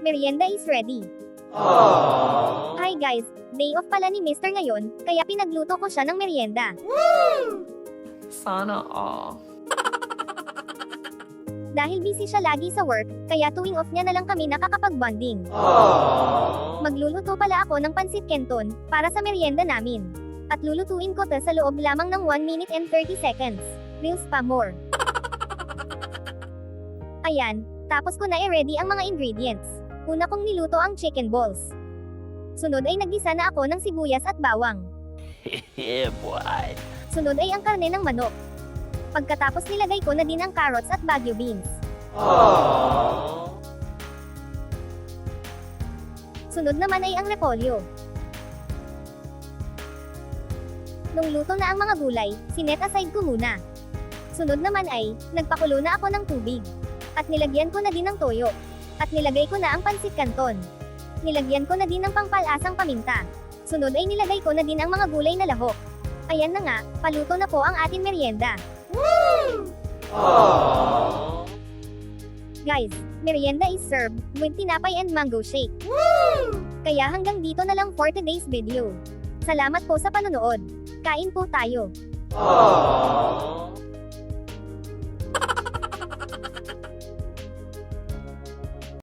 Merienda is ready. Hi guys, day off pala ni Mr. ngayon, kaya pinagluto ko siya ng merienda. Sana all. Dahil busy siya lagi sa work, kaya tuwing off niya na lang kami nakakapag-bonding. Magluluto pala ako ng pansit canton, para sa merienda namin. At lulutuin ko to sa loob lamang ng 1 minute and 30 seconds. Reels pa more. Ayan, tapos ko na i-ready ang mga ingredients. Una kong niluto ang chicken balls. Sunod ay naggisa na ako ng sibuyas at bawang. Yeah, boy. Sunod ay ang karne ng manok. Pagkatapos nilagay ko na din ang carrots at baguio beans. Sunod naman ay ang repolyo. Nung luto na ang mga gulay, sinet aside ko muna. Sunod naman ay, nagpakulo na ako ng tubig. At nilagyan ko na din ng toyo. At nilagay ko na ang pansit canton. Nilagyan ko na din ng pangpalasang paminta. Sunod ay nilagay ko na din ang mga gulay na lahok. Ayan na nga, paluto na po ang ating merienda. Guys, merienda is served with tinapay and mango shake. Kaya hanggang dito na lang for today's video. Salamat po sa panonood. Kain po tayo.